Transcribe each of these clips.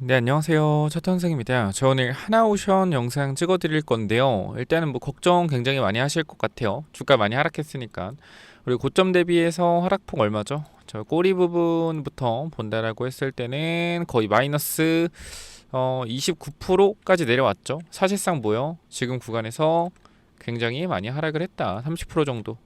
네, 안녕하세요. 차탄생입니다. 저 오늘 하나오션 영상 찍어 드릴 건데요. 일단은 뭐 걱정 굉장히 많이 하실 것 같아요. 주가 많이 하락했으니까. 그리고 고점 대비해서 하락폭 얼마죠? 저 꼬리 부분부터 본다라고 했을 때는 거의 마이너스 29%까지 내려왔죠. 사실상 뭐요? 지금 구간에서 굉장히 많이 하락을 했다. 30% 정도.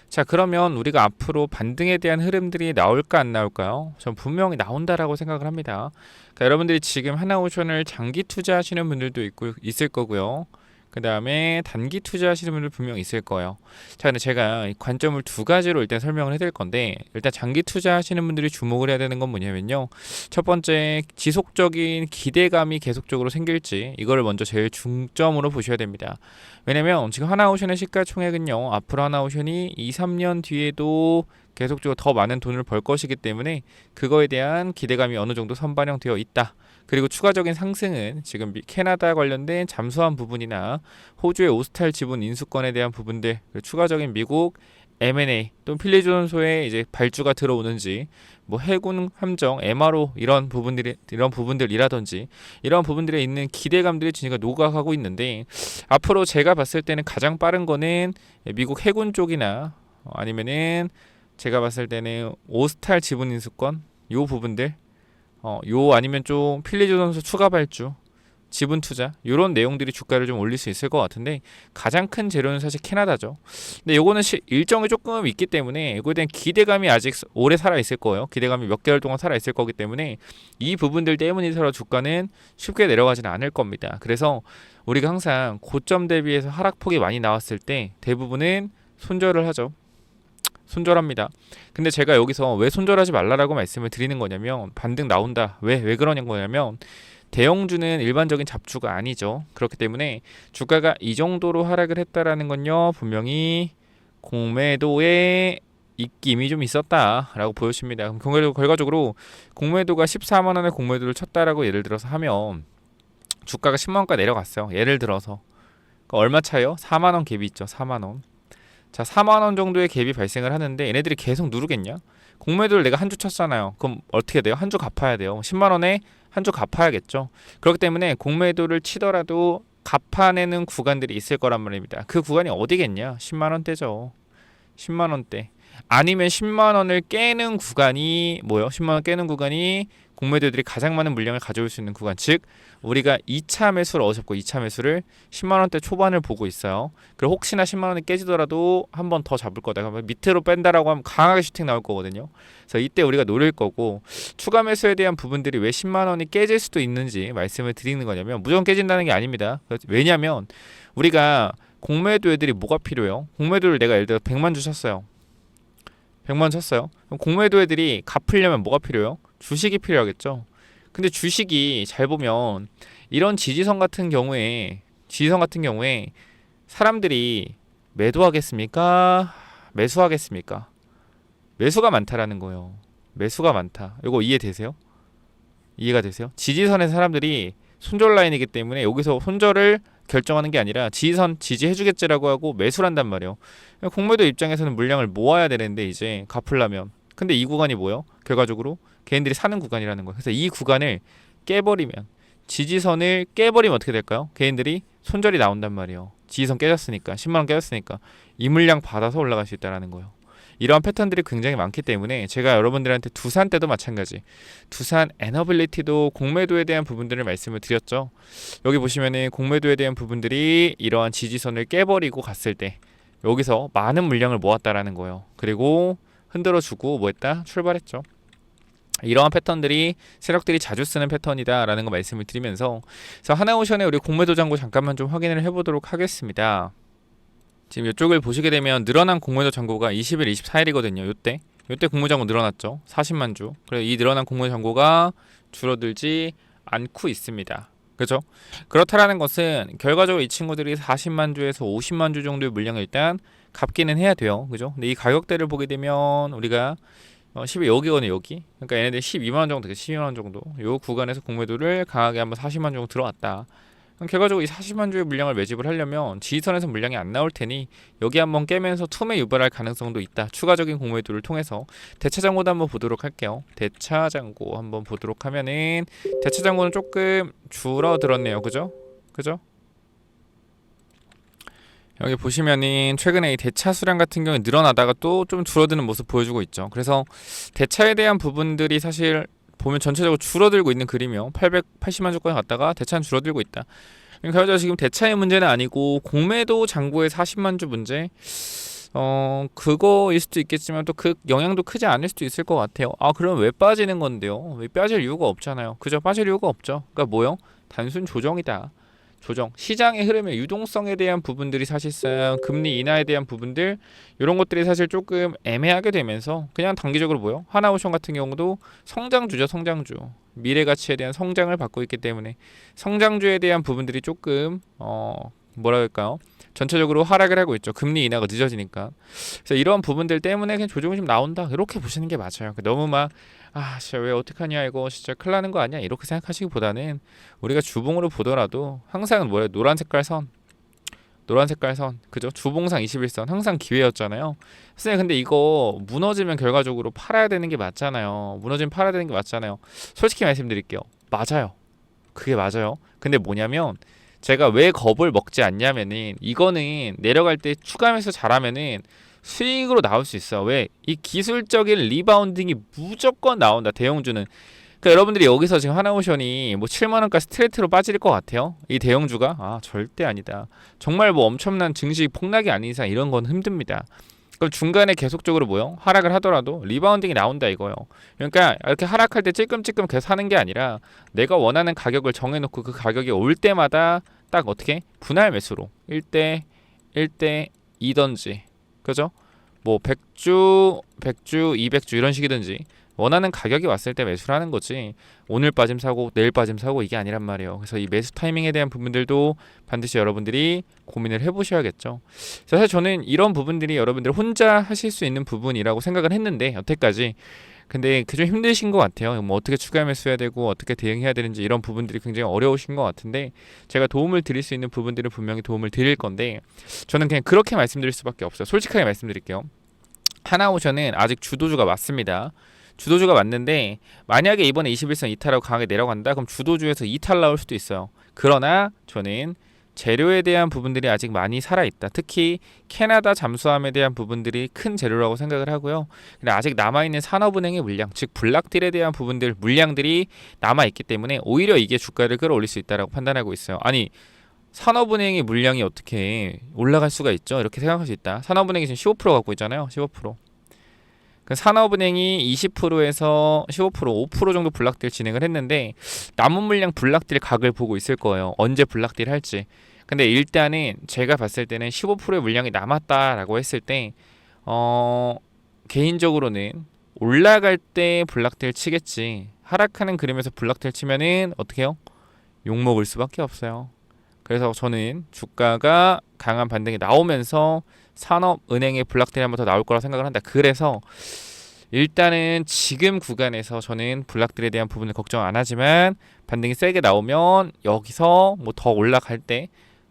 자, 그러면 우리가 앞으로 반등에 대한 흐름들이 나올까 안 나올까요? 전 분명히 나온다라고 생각을 합니다. 그러니까 여러분들이 지금 하나오션을 장기 투자하시는 분들도 있을 거고요. 그 다음에 단기 투자하시는 분들 분명 있을 거예요. 자, 근데 제가 이 관점을 두 가지로 일단 설명을 해드릴 건데, 일단 장기 투자하시는 분들이 주목을 해야 되는 건 뭐냐면요. 첫 번째, 지속적인 기대감이 계속적으로 생길지, 이거를 먼저 제일 중점으로 보셔야 됩니다. 왜냐면 지금 하나오션의 시가총액은요, 앞으로 하나오션이 2, 3년 뒤에도 계속적으로 더 많은 돈을 벌 것이기 때문에 그거에 대한 기대감이 어느 정도 선반영되어 있다. 그리고 추가적인 상승은 지금 캐나다 관련된 잠수함 부분이나 호주의 오스탈 지분 인수권에 대한 부분들, 그리고 추가적인 미국 M&A 또는 필리조선소에 이제 발주가 들어오는지, 뭐 해군 함정 MRO 이런 부분들이라든지 이런 부분들에 있는 기대감들이 지금 녹아가고 있는데, 앞으로 제가 봤을 때는 가장 빠른 거는 미국 해군 쪽이나 아니면은 제가 봤을 때는 오스탈 지분 인수권 요 부분들, 요 아니면 좀 필리조 선수 추가 발주, 지분 투자 요런 내용들이 주가를 좀 올릴 수 있을 것 같은데, 가장 큰 재료는 사실 캐나다죠. 근데 요거는 일정이 조금 있기 때문에 이거에 대한 기대감이 아직 오래 살아 있을 거예요. 기대감이 몇 개월 동안 살아 있을 거기 때문에 이 부분들 때문이더라도 주가는 쉽게 내려가지는 않을 겁니다. 그래서 우리가 항상 고점 대비해서 하락폭이 많이 나왔을 때 대부분은 손절을 하죠. 손절합니다. 근데 제가 여기서 왜 손절하지 말라라고 말씀을 드리는 거냐면, 반등 나온다. 왜 그러냐는 거냐면, 대형주는 일반적인 잡주가 아니죠. 그렇기 때문에 주가가 이 정도로 하락을 했다라는 건요, 분명히 공매도의 입김이 좀 있었다라고 보여집니다. 그럼 결과적으로 공매도가 14만 원의 공매도를 쳤다라고 예를 들어서 하면 주가가 10만 원까지 내려갔어요. 예를 들어서 얼마 차요? 4만 원 갭이 있죠. 4만 원. 자, 4만 원 정도의 갭이 발생을 하는데 얘네들이 계속 누르겠냐? 공매도를 내가 한 주 쳤잖아요. 그럼 어떻게 돼요? 한 주 갚아야 돼요. 10만 원에 한 주 갚아야겠죠. 그렇기 때문에 공매도를 치더라도 갚아내는 구간들이 있을 거란 말입니다. 그 구간이 어디겠냐? 10만 원대죠. 10만 원대. 아니면 10만 원을 깨는 구간이 뭐요? 10만 원 깨는 구간이 공매도들이 가장 많은 물량을 가져올 수 있는 구간. 즉 우리가 2차 매수를 얻었고 2차 매수를 10만 원대 초반을 보고 있어요. 그리고 혹시나 10만 원이 깨지더라도 한 번 더 잡을 거다. 그러면 밑으로 뺀다라고 하면 강하게 슈팅 나올 거거든요. 그래서 이때 우리가 노릴 거고, 추가 매수에 대한 부분들이 왜 10만 원이 깨질 수도 있는지 말씀을 드리는 거냐면, 무조건 깨진다는 게 아닙니다. 왜냐면 우리가 공매도 애들이 뭐가 필요해요? 공매도를 내가 예를 들어 100만 주 쳤어요. 100만 쳤어요. 그럼 공매도 애들이 갚으려면 뭐가 필요해요? 주식이 필요하겠죠. 근데 주식이 잘 보면 이런 지지선 같은 경우에 사람들이 매도하겠습니까? 매수하겠습니까? 매수가 많다라는 거예요. 매수가 많다. 이거 이해되세요? 이해가 되세요? 지지선의 사람들이 손절 라인이기 때문에 여기서 손절을 결정하는 게 아니라 지지선 지지해주겠지라고 하고 매수를 한단 말이에요. 공매도 입장에서는 물량을 모아야 되는데 이제 갚으려면, 근데 이 구간이 뭐예요? 결과적으로 개인들이 사는 구간이라는 거예요. 그래서 이 구간을 깨버리면, 지지선을 깨버리면 어떻게 될까요? 개인들이 손절이 나온단 말이에요. 지지선 깨졌으니까, 10만원 깨졌으니까 이 물량 받아서 올라갈 수 있다는 거예요. 이러한 패턴들이 굉장히 많기 때문에 제가 여러분들한테 두산 때도 마찬가지, 두산 에너빌리티도 공매도에 대한 부분들을 말씀을 드렸죠. 여기 보시면은 공매도에 대한 부분들이 이러한 지지선을 깨버리고 갔을 때 여기서 많은 물량을 모았다라는 거예요. 그리고 흔들어주고 뭐 했다? 출발했죠. 이러한 패턴들이 세력들이 자주 쓰는 패턴이다라는 거 말씀을 드리면서, 그래서 하나오션의 우리 공매도 잔고 잠깐만 좀 확인을 해보도록 하겠습니다. 지금 이쪽을 보시게 되면 늘어난 공매도 잔고가 20일, 24일이거든요. 요때 공매도 잔고 늘어났죠. 40만 주. 그래서 이 늘어난 공매도 잔고가 줄어들지 않고 있습니다. 그렇죠? 그렇다라는 것은 결과적으로 이 친구들이 40만 주에서 50만 주 정도의 물량을 일단 갚기는 해야 돼요. 그죠? 근데 이 가격대를 보게 되면 우리가 12 여기거든요. 여기. 그러니까 얘네들 12만 원 정도 되겠죠. 12만 원 정도. 요 구간에서 공매도를 강하게 한번 40만 원 정도 들어왔다. 그럼 결과적으로 이 40만 주의 물량을 매집을 하려면 지지선에서 물량이 안 나올 테니 여기 한번 깨면서 투매 유발할 가능성도 있다. 추가적인 공매도를 통해서 대차장고도 한번 보도록 할게요. 대차장고 한번 보도록 하면은 대차장고는 조금 줄어들었네요. 그죠? 그죠? 여기 보시면은 최근에 이 대차 수량 같은 경우에 늘어나다가 또 좀 줄어드는 모습 보여주고 있죠. 그래서 대차에 대한 부분들이 사실 보면 전체적으로 줄어들고 있는 그림이요. 880만 주까지 갔다가 대차는 줄어들고 있다. 결과적으로 지금 대차의 문제는 아니고 공매도 잔고의 40만 주 문제. 그거일 수도 있겠지만 또 그 영향도 크지 않을 수도 있을 것 같아요. 아, 그럼 왜 빠지는 건데요? 왜 빠질 이유가 없잖아요. 그죠? 빠질 이유가 없죠. 그러니까 뭐요? 단순 조정이다. 조정, 시장의 흐름의 유동성에 대한 부분들이 사실상 금리 인하에 대한 부분들 이런 것들이 사실 조금 애매하게 되면서 그냥 단기적으로 뭐요? 하나오션 같은 경우도 성장주죠, 성장주. 미래 가치에 대한 성장을 받고 있기 때문에 성장주에 대한 부분들이 조금 뭐라 할까요? 전체적으로 하락을 하고 있죠. 금리 인하가 늦어지니까. 그래서 이런 부분들 때문에 그냥 조정이 좀 나온다. 이렇게 보시는 게 맞아요. 너무 막 진짜 왜 어떡하냐 이거 진짜 큰일 나는 거 아니야 이렇게 생각하시기보다는 우리가 주봉으로 보더라도 항상 뭐예요? 노란 색깔 선, 노란 색깔 선, 그죠? 주봉상 21선 항상 기회였잖아요. 선생님 근데 이거 무너지면 결과적으로 팔아야 되는 게 맞잖아요. 무너지면 팔아야 되는 게 맞잖아요. 솔직히 말씀드릴게요. 맞아요. 그게 맞아요. 근데 뭐냐면 제가 왜 겁을 먹지 않냐면은 이거는 내려갈 때 추가 매수 잘하면은 수익으로 나올 수 있어. 왜? 이 기술적인 리바운딩이 무조건 나온다. 대형주는. 그러니까 여러분들이 여기서 지금 하나오션이 뭐 7만 원까지 스트레이트로 빠질 것 같아요? 이 대형주가? 절대 아니다. 정말 뭐 엄청난 증시 폭락이 아닌 이상 이런 건 힘듭니다. 그럼 중간에 계속적으로 뭐요? 하락을 하더라도 리바운딩이 나온다 이거요. 그러니까 이렇게 하락할 때 찔끔찔끔 계속 사는 게 아니라 내가 원하는 가격을 정해놓고 그 가격이 올 때마다 딱 어떻게? 분할 매수로 1대 1대 2던지 그죠? 뭐 100주, 200주 이런 식이든지 원하는 가격이 왔을 때 매수를 하는 거지 오늘 빠짐 사고 내일 빠짐 사고 이게 아니란 말이에요. 그래서 이 매수 타이밍에 대한 부분들도 반드시 여러분들이 고민을 해보셔야겠죠. 사실 저는 이런 부분들이 여러분들 혼자 하실 수 있는 부분이라고 생각을 했는데 여태까지 근데 그 좀 힘드신 것 같아요. 뭐 어떻게 추가 매수해야 되고 어떻게 대응해야 되는지 이런 부분들이 굉장히 어려우신 것 같은데 제가 도움을 드릴 수 있는 부분들은 분명히 도움을 드릴 건데 저는 그냥 그렇게 말씀드릴 수밖에 없어요. 솔직하게 말씀드릴게요. 하나오션은 아직 주도주가 맞습니다. 주도주가 맞는데 만약에 이번에 21선 이탈하고 강하게 내려간다 그럼 주도주에서 이탈 나올 수도 있어요. 그러나 저는 재료에 대한 부분들이 아직 많이 살아있다. 특히 캐나다 잠수함에 대한 부분들이 큰 재료라고 생각을 하고요. 근데 아직 남아있는 산업은행의 물량, 즉 블락딜에 대한 부분들, 물량들이 남아있기 때문에 오히려 이게 주가를 끌어올릴 수 있다고 판단하고 있어요. 아니 산업은행의 물량이 어떻게 올라갈 수가 있죠? 이렇게 생각할 수 있다. 산업은행이 지금 15% 갖고 있잖아요. 15%. 그 산업은행이 20%에서 15%, 5% 정도 블락딜 진행을 했는데 남은 물량 블락딜 각을 보고 있을 거예요. 언제 블락딜 할지. 근데 일단은 제가 봤을 때는 15%의 물량이 남았다라고 했을 때 개인적으로는 올라갈 때 블락딜 치겠지. 하락하는 그림에서 블락딜 치면은 어떻게 해요? 욕먹을 수밖에 없어요. 그래서 저는 주가가 강한 반등이 나오면서 산업은행의 블락딜이 한번 더 나올 거라 생각을 한다. 그래서 일단은 지금 구간에서 저는 블락딜에 대한 부분을 걱정 안 하지만 반등이 세게 나오면 여기서 뭐 더 올라갈 때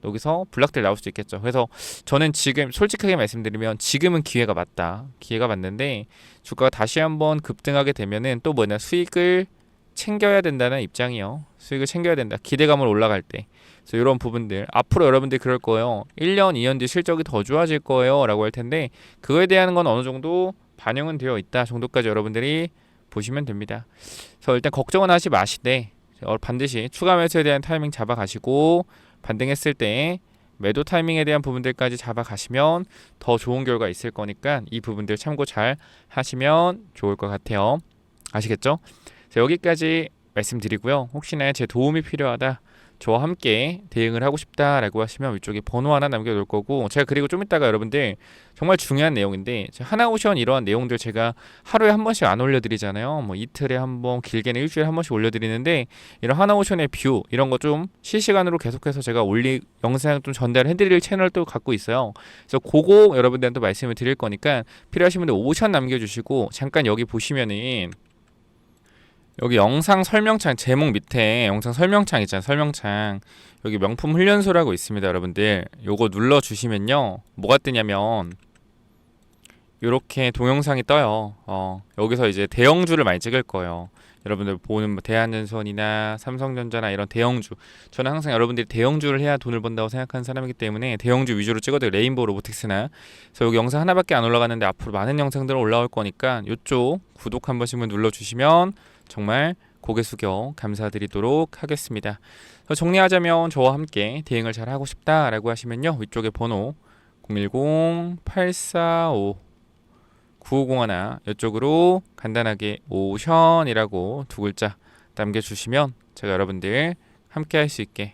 여기서 블락딜 나올 수도 있겠죠. 그래서 저는 지금 솔직하게 말씀드리면 지금은 기회가 맞다. 기회가 맞는데 주가가 다시 한번 급등하게 되면은 또 뭐냐 수익을 챙겨야 된다는 입장이요. 수익을 챙겨야 된다. 기대감을 올라갈 때. 그래서 이런 부분들 앞으로 여러분들이 그럴 거예요. 1년, 2년 뒤 실적이 더 좋아질 거예요 라고 할 텐데 그거에 대한 건 어느 정도 반영은 되어 있다 정도까지 여러분들이 보시면 됩니다. 그래서 일단 걱정은 하지 마시되 반드시 추가 매수에 대한 타이밍 잡아가시고 반등했을 때 매도 타이밍에 대한 부분들까지 잡아가시면 더 좋은 결과 있을 거니까 이 부분들 참고 잘 하시면 좋을 것 같아요. 아시겠죠? 여기까지 말씀드리고요. 혹시나 제 도움이 필요하다 저와 함께 대응을 하고 싶다라고 하시면 위쪽에 번호 하나 남겨놓을 거고 제가 그리고 좀 이따가 여러분들 정말 중요한 내용인데 하나오션 이러한 내용들 제가 하루에 한 번씩 안 올려드리잖아요. 뭐 이틀에 한 번 길게는 일주일에 한 번씩 올려드리는데 이런 하나오션의 뷰 이런 거 좀 실시간으로 계속해서 제가 영상 좀 전달해드릴 채널도 갖고 있어요. 그래서 그거 여러분들한테 말씀을 드릴 거니까 필요하신 분들 오션 남겨주시고 잠깐 여기 보시면은 여기 영상 설명창 제목 밑에 영상 설명창 있잖아요. 설명창. 여기 명품 훈련소라고 있습니다, 여러분들. 요거 눌러 주시면요. 뭐가 뜨냐면 요렇게 동영상이 떠요. 여기서 이제 대형주를 많이 찍을 거예요. 여러분들 보는 뭐 대한전선이나 삼성전자나 이런 대형주. 저는 항상 여러분들이 대형주를 해야 돈을 번다고 생각하는 사람이기 때문에 대형주 위주로 찍어도 레인보우 로보틱스나. 그래서 여기 영상 하나밖에 안 올라갔는데 앞으로 많은 영상들은 올라올 거니까 요쪽 구독 한 번씩만 눌러주시면 정말 고개 숙여 감사드리도록 하겠습니다. 정리하자면 저와 함께 대응을 잘 하고 싶다라고 하시면요. 위쪽에 번호 010-845 9501 이쪽으로 간단하게 오션이라고 두 글자 남겨주시면 제가 여러분들 함께 할 수 있게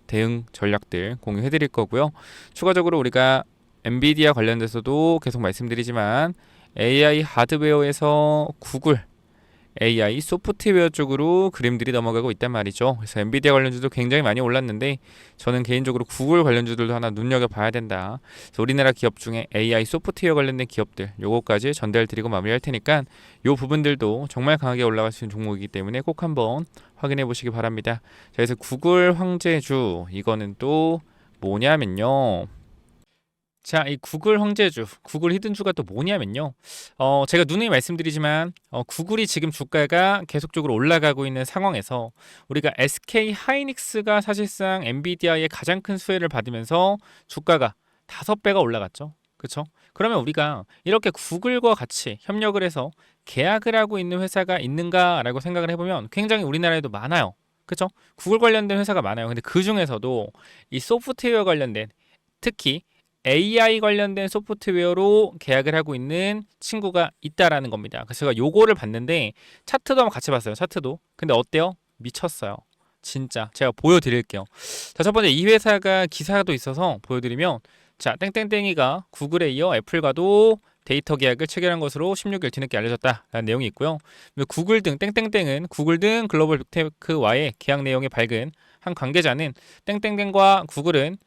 대응 전략들 공유해 드릴 거고요. 추가적으로 우리가 엔비디아 관련돼서도 계속 말씀드리지만 AI 하드웨어에서 구글 AI 소프트웨어 쪽으로 그림들이 넘어가고 있단 말이죠. 그래서 엔비디아 관련주도 굉장히 많이 올랐는데 저는 개인적으로 구글 관련주들도 하나 눈여겨봐야 된다. 그래서 우리나라 기업 중에 AI 소프트웨어 관련된 기업들 요거까지 전달드리고 마무리할 테니까 요 부분들도 정말 강하게 올라갈 수 있는 종목이기 때문에 꼭 한번 확인해 보시기 바랍니다. 자, 그래서 구글 황제주 이거는 또 뭐냐면요. 자, 이 구글 황제주, 구글 히든주가 또 뭐냐면요. 제가 누누이 말씀드리지만 구글이 지금 주가가 계속적으로 올라가고 있는 상황에서 우리가 SK 하이닉스가 사실상 엔비디아의 가장 큰 수혜를 받으면서 주가가 5배가 올라갔죠. 그렇죠? 그러면 우리가 이렇게 구글과 같이 협력을 해서 계약을 하고 있는 회사가 있는가라고 생각을 해보면 굉장히 우리나라에도 많아요. 그렇죠? 구글 관련된 회사가 많아요. 근데 그 중에서도 이 소프트웨어 관련된 특히 AI 관련된 소프트웨어로 계약을 하고 있는 친구가 있다라는 겁니다. 그래서 제가 요거를 봤는데 차트도 한번 같이 봤어요. 차트도. 근데 어때요? 미쳤어요. 진짜 제가 보여드릴게요. 자, 첫 번째 이 회사가 기사도 있어서 보여드리면 자, 땡땡땡이가 구글에 이어 애플과도 데이터 계약을 체결한 것으로 16일 뒤늦게 알려졌다라는 내용이 있고요. 구글 등 땡땡땡은 구글 등 글로벌 빅테크와의 계약 내용이 밝은 한 관계자는 땡땡땡과 구글은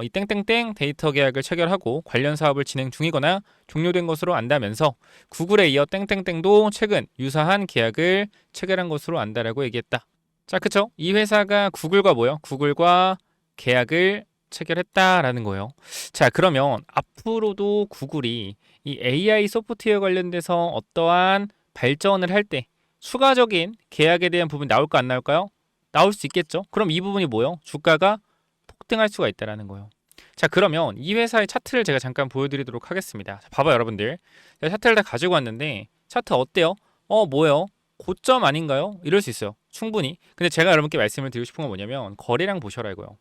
이 땡땡땡 데이터 계약을 체결하고 관련 사업을 진행 중이거나 종료된 것으로 안다면서 구글에 이어 땡땡땡도 최근 유사한 계약을 체결한 것으로 안다라고 얘기했다. 자, 그쵸? 이 회사가 구글과 뭐요? 구글과 계약을 체결했다라는 거예요. 자, 그러면 앞으로도 구글이 이 AI 소프트웨어 관련돼서 어떠한 발전을 할 때 추가적인 계약에 대한 부분이 나올까 안 나올까요? 나올 수 있겠죠. 그럼 이 부분이 뭐요? 주가가 폭등할 수가 있다라는 거예요. 자, 그러면 이 회사의 차트를 제가 잠깐 보여드리도록 하겠습니다. 자, 봐봐요, 여러분들. 제가 차트를 다 가지고 왔는데 차트 어때요? 뭐요? 고점 아닌가요? 이럴 수 있어요. 충분히. 근데 제가 여러분께 말씀을 드리고 싶은 건 뭐냐면 거래량 보셔라 이거요.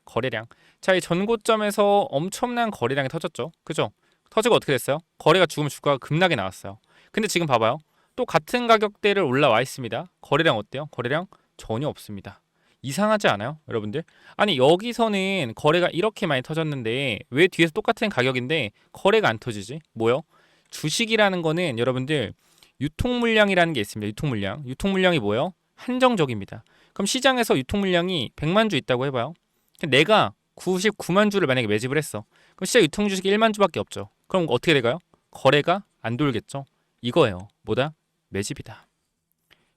거래량. 자, 이 전고점에서 엄청난 거래량이 터졌죠. 그죠? 터지고 어떻게 됐어요? 거래가 죽으면 주가가 급락이 나왔어요. 근데 지금 봐봐요. 또 같은 가격대를 올라와 있습니다. 거래량 어때요? 거래량 전혀 없습니다. 이상하지 않아요, 여러분들? 아니, 여기서는 거래가 이렇게 많이 터졌는데 왜 뒤에서 똑같은 가격인데 거래가 안 터지지? 뭐요? 주식이라는 거는 여러분들 유통 물량이라는 게 있습니다. 유통 물량. 유통 물량이 뭐예요? 한정적입니다. 그럼 시장에서 유통 물량이 100만 주 있다고 해봐요. 내가 99만 주를 만약에 매집을 했어. 그럼 시장 유통 주식이 1만 주밖에 없죠. 그럼 어떻게 될까요? 거래가 안 돌겠죠. 이거예요. 뭐다? 매집이다.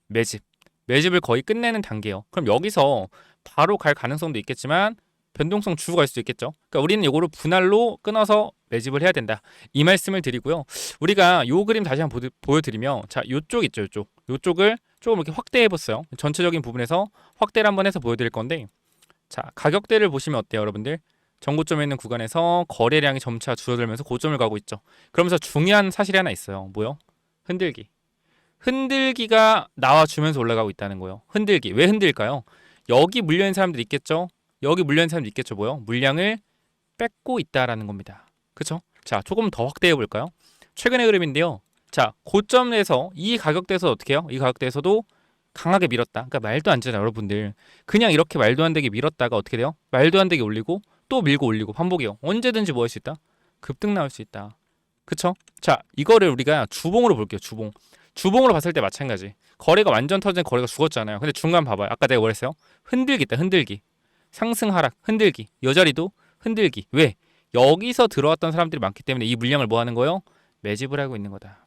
매집. 매집을 거의 끝내는 단계예요. 그럼 여기서 바로 갈 가능성도 있겠지만 변동성 주고 갈 수도 있겠죠. 그러니까 우리는 이거를 분할로 끊어서 매집을 해야 된다. 이 말씀을 드리고요. 우리가 요 그림 다시 한번 보여드리면 자, 요쪽 있죠, 요쪽. 요쪽을 조금 이렇게 확대해 봤어요. 전체적인 부분에서 확대를 한번 해서 보여드릴 건데 자, 가격대를 보시면 어때요, 여러분들? 전고점에 있는 구간에서 거래량이 점차 줄어들면서 고점을 가고 있죠. 그러면서 중요한 사실이 하나 있어요. 뭐요? 흔들기. 흔들기가 나와주면서 올라가고 있다는 거예요. 흔들기. 왜 흔들까요? 여기 물려있는 사람들이 있겠죠? 여기 물려있는 사람들이 있겠죠? 뭐요? 물량을 뺏고 있다라는 겁니다. 그쵸? 자, 조금 더 확대해 볼까요? 최근의 흐름인데요. 자, 고점에서 이 가격대에서 어떻게 해요? 이 가격대에서도 강하게 밀었다. 그러니까 말도 안 되잖아요, 여러분들. 그냥 이렇게 말도 안 되게 밀었다가 어떻게 돼요? 말도 안 되게 올리고 또 밀고 올리고 반복이요. 언제든지 뭐 할 수 있다? 급등 나올 수 있다. 그쵸? 자, 이거를 우리가 주봉으로 볼게요. 주봉. 주봉으로 봤을 때 마찬가지. 거래가 완전 터진 거래가 죽었잖아요. 근데 중간 봐봐요. 아까 내가 뭐랬어요? 흔들기 있다. 흔들기. 상승 하락. 흔들기. 여자리도 흔들기. 왜? 여기서 들어왔던 사람들이 많기 때문에 이 물량을 뭐 하는 거예요? 매집을 하고 있는 거다.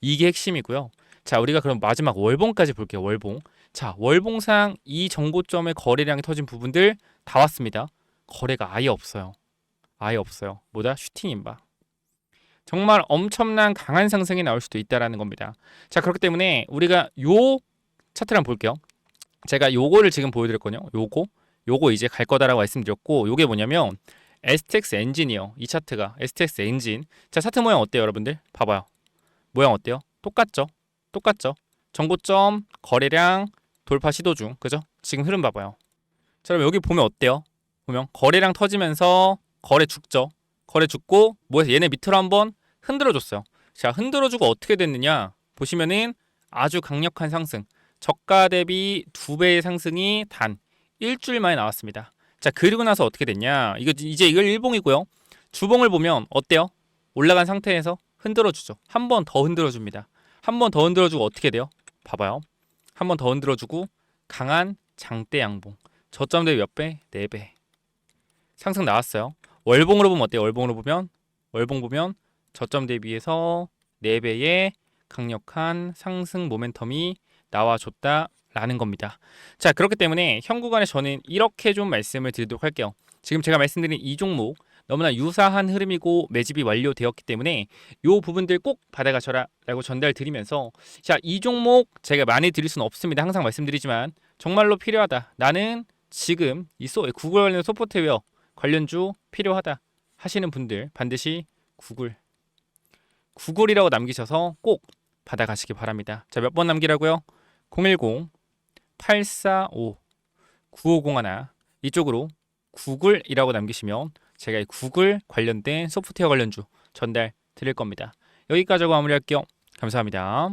이게 핵심이고요. 자, 우리가 그럼 마지막 월봉까지 볼게요. 월봉. 자, 월봉상 이 정보점의 거래량이 터진 부분들 다 왔습니다. 거래가 아예 없어요. 아예 없어요. 뭐다? 슈팅 임박. 정말 엄청난 강한 상승이 나올 수도 있다라는 겁니다. 자, 그렇기 때문에 우리가 요 차트를 한번 볼게요. 제가 요거를 지금 보여드렸거든요. 요거 이제 갈 거다라고 말씀드렸고, 요게 뭐냐면 STX 엔진이요. 이 차트가 STX 엔진. 자, 차트 모양 어때요, 여러분들? 봐봐요. 모양 어때요? 똑같죠? 똑같죠? 정보점, 거래량, 돌파 시도 중, 그죠? 지금 흐름 봐봐요. 자, 그럼 여기 보면 어때요? 보면 거래량 터지면서 거래 죽죠? 거래 죽고 뭐해서 얘네 밑으로 한번 흔들어줬어요. 자, 흔들어주고 어떻게 됐느냐? 보시면은 아주 강력한 상승. 저가 대비 2배의 상승이 단 일주일 만에 나왔습니다. 자, 그리고 나서 어떻게 됐냐? 이걸 일봉이고요. 주봉을 보면 어때요? 올라간 상태에서 흔들어주죠. 한 번 더 흔들어줍니다. 한 번 더 흔들어주고 어떻게 돼요? 봐봐요. 한 번 더 흔들어주고 강한 장대 양봉. 저점 대비 몇 배? 4배. 상승 나왔어요. 월봉으로 보면 어때요? 월봉 보면 저점 대비해서 4배의 강력한 상승 모멘텀이 나와줬다라는 겁니다. 자, 그렇기 때문에 현 구간에 저는 이렇게 좀 말씀을 드리도록 할게요. 지금 제가 말씀드린 이 종목 너무나 유사한 흐름이고 매집이 완료되었기 때문에 이 부분들 꼭 받아가셔라 라고 전달 드리면서, 자, 이 종목 제가 많이 드릴 수는 없습니다. 항상 말씀드리지만 정말로 필요하다. 나는 지금 이 구글 관련 소프트웨어 관련주 필요하다 하시는 분들 반드시 구글이라고 남기셔서 꼭 받아가시기 바랍니다. 자, 몇 번 남기라고요? 010-845-9501 이쪽으로 구글이라고 남기시면 제가 이 구글 관련된 소프트웨어 관련주 전달 드릴 겁니다. 여기까지 하고 마무리할게요. 감사합니다.